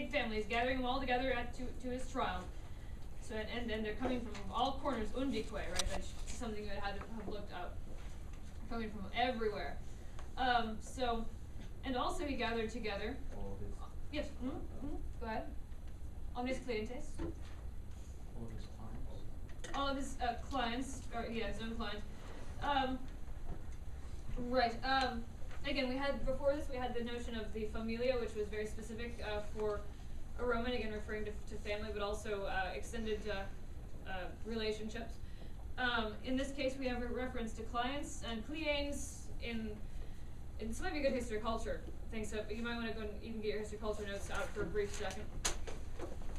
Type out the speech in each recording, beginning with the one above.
big family. He's gathering them all together to his trial. So and they're coming from all corners, Undikwe, right? That's something you had to have looked up. Coming from everywhere. So, and also he gathered together. All his. Yes. Go ahead. Omnis clientes. All his clients. All of his clients, or yeah, his own clients. Right. Again, we had before this we had the notion of the familia, which was very specific for a Roman, again referring to family, but also extended relationships. In this case, we have a reference to clients and clients in this might be a good history culture thing. So you might want to go and even get your history culture notes out for a brief second.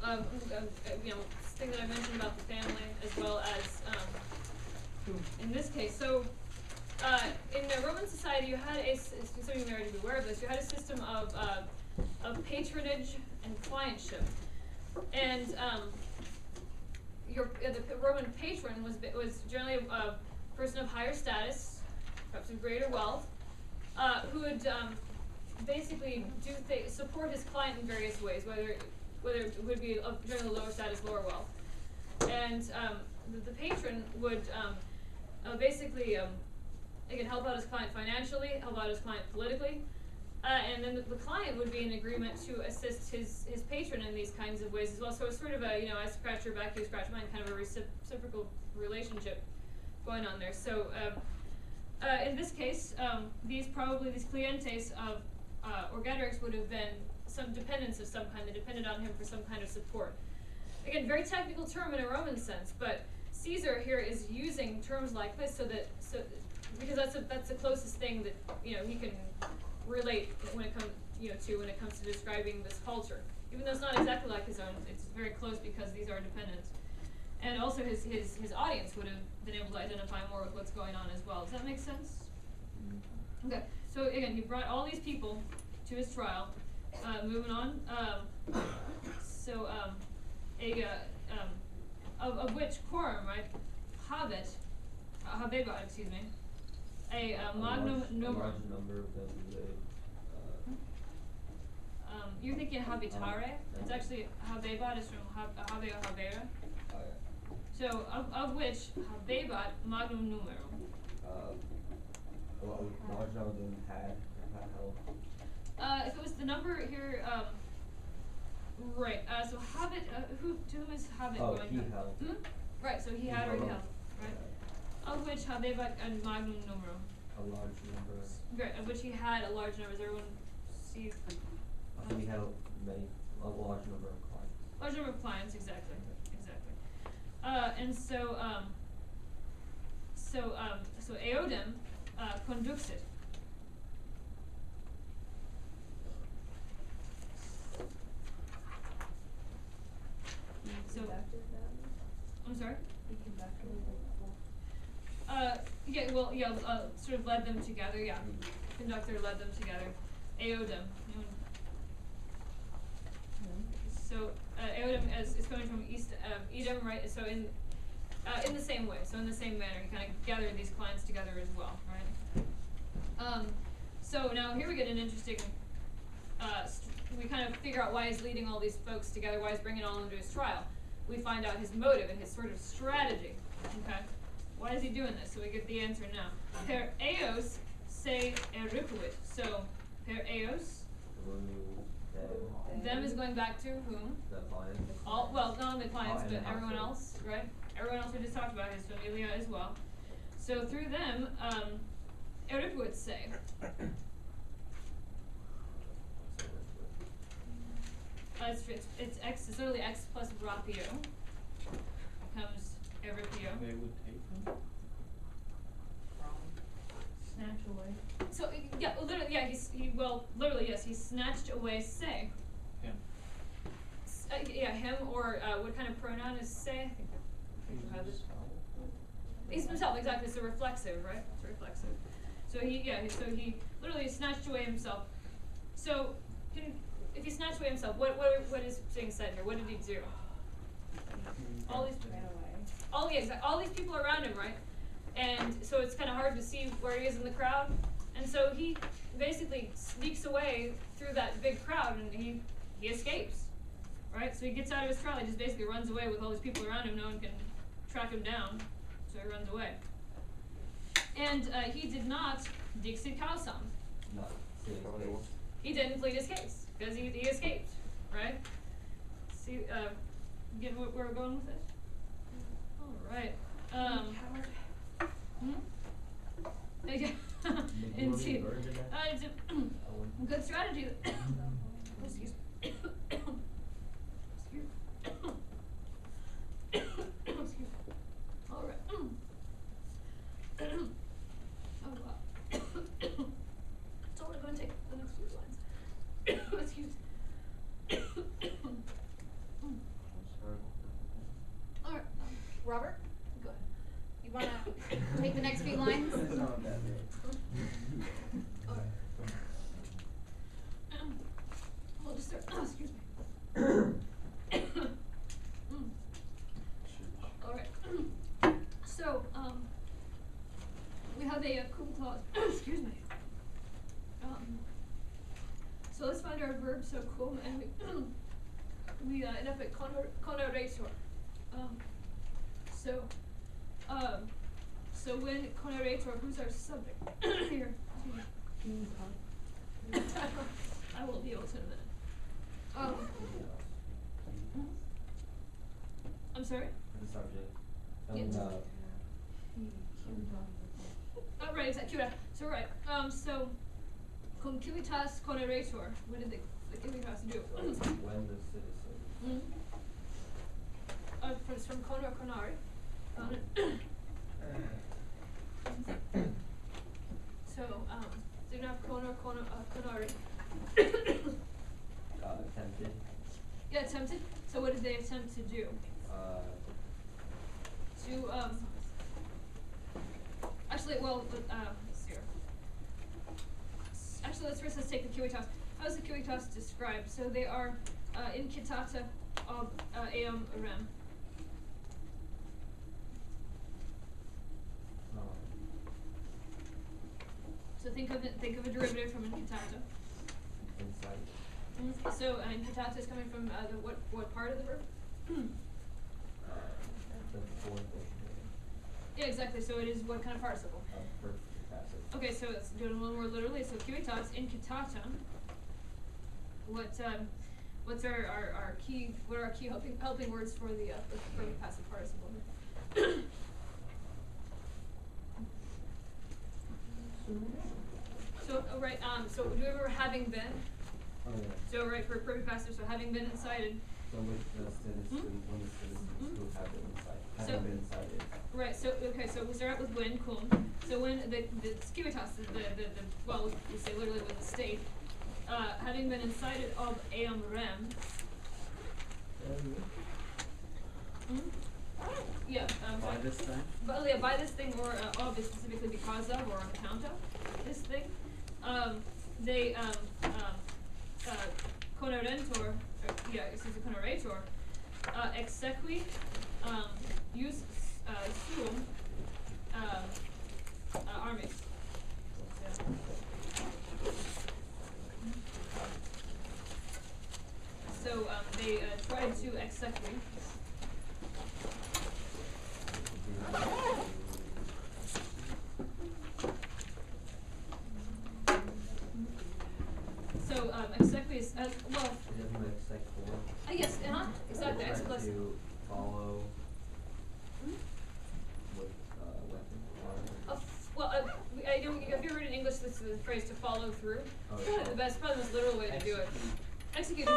Things that I mentioned about the family, as well as in this case. So in the Roman society, you had so you may already be aware of this. You had a system of patronage and clientship, and the Roman patron was generally a person of higher status, perhaps of greater wealth, who would basically support his client in various ways, whether it would be of generally lower status, lower wealth, and the patron would basically again help out his client financially, help out his client politically. And then the client would be in agreement to assist his patron in these kinds of ways as well. So it's sort of a, I scratch your back, you scratch mine, kind of a reciprocal relationship going on there. So in this case, these clientes of Orgetorix would have been some dependents of some kind that depended on him for some kind of support. Again, very technical term in a Roman sense, but Caesar here is using terms like this because that's the closest thing that he can relate when it comes to describing this culture. Even though it's not exactly like his own, it's very close because these are dependents. And also his audience would have been able to identify more with what's going on as well. Does that make sense? Okay. So again, he brought all these people to his trial. Moving on. Of which quorum, right? Habebat, excuse me. A magnum numerum. A large number of them you're thinking habitare. It's actually habebat is from habe or habera. So of which habebat magnum numerum. A large number of them had held. If it was the number here, right. So habit. To whom is habit going? He held. Right. So he had or he held. Right. Of which habebat and magnum numerum. A large number. Right. Of which he had a large number. Does everyone see? I think he had a large number of clients. Large number of clients, exactly. And so eodem conduxit. So I'm sorry. Sort of led them together. Yeah, conductor led them together. Eodem. So eodem is coming from Edom, right? So in the same way, so in the same manner, you kind of gather these clients together as well, right? So now here we get an interesting. We kind of figure out why he's leading all these folks together, why he's bringing it all into his trial. We find out his motive and his sort of strategy. Okay, why is he doing this? So we get the answer now. Per eos se eripuit. So per eos. Them is going back to whom? The clients. Not only the clients, but everyone household. else, right? Everyone else we just talked about, his familia as well. So through them, eripuit say. It's literally x plus rapio becomes eripio. They would take them from Snatch away. So literally, literally yes, he snatched away say. him. Him or what kind of pronoun is say? I think you have it. Himself. He's himself, exactly. It's a reflexive, right? It's a reflexive. So he literally snatched away himself. So if he snatched away himself, what is being said here? What did he do? All these Ran away. all these people around him, right? And so it's kind of hard to see where he is in the crowd. And so he basically sneaks away through that big crowd, and he escapes. right? So he gets out of his trial, he just basically runs away with all these people around him, no one can track him down, so he runs away. And he did not Dixit Kausam. Not stating his case. He didn't plead his case, because he escaped, right? See, get where we're going with this? Alright, Okay. Indeed. It's a good strategy. Excuse me. Excuse me. All right. Oh wow. That's all we're going to take the next few lines. Excuse me. All right. Robert, Go ahead. you wanna take the next few lines? All right. We'll just start. Excuse me. All right. So, we have a cum clause. Excuse me. So let's find our verb. So cum, and we end up at conaretur. So when conaretur, who's our subject? Here. I will be able to in a minute. I'm sorry? The subject. Yes. Oh, right, exactly. So, right. So, cum civitas conaretur. What did the civitas do? When the citizen. From cona or conari. So you have cona or conari. Attempted. Yeah, attempted. So what did they attempt to do? Actually, well, let's see here. Actually, let's take the civitas. How is the civitas described? So they are incitata ob eam rem. So think of a derivative from incitata. Inside. So incitata is coming from the what part of the verb? The fourth portion. Yeah, exactly. So it is what kind of participle? First passive. Okay, so let's do it a little more literally. So civitas incitata. What's our key? What are our key helping words for the passive participle? So right. So do we remember having been? Oh yeah. So right for perfect passive. So having been incited. So with the citizen, when the citizens who have been inside, having been incited. Right. So okay. So we start out with when cum. So when the civitas, the well, we say literally with the state, having been incited ob eam rem. Yeah. By this thing? But yeah, by this thing or of is specifically because of or on account of this thing. They conarentur, yeah, excuse me, conaretur, exequi, use suum, armis. So they tried to exequi. So exequi is well. It doesn't make sex for. Yes, exactly. X plus. To follow with weapon. Well, I don't. If you read in English, this is the phrase to follow through. Oh, yeah. That's probably the most literal way to do it. Execute is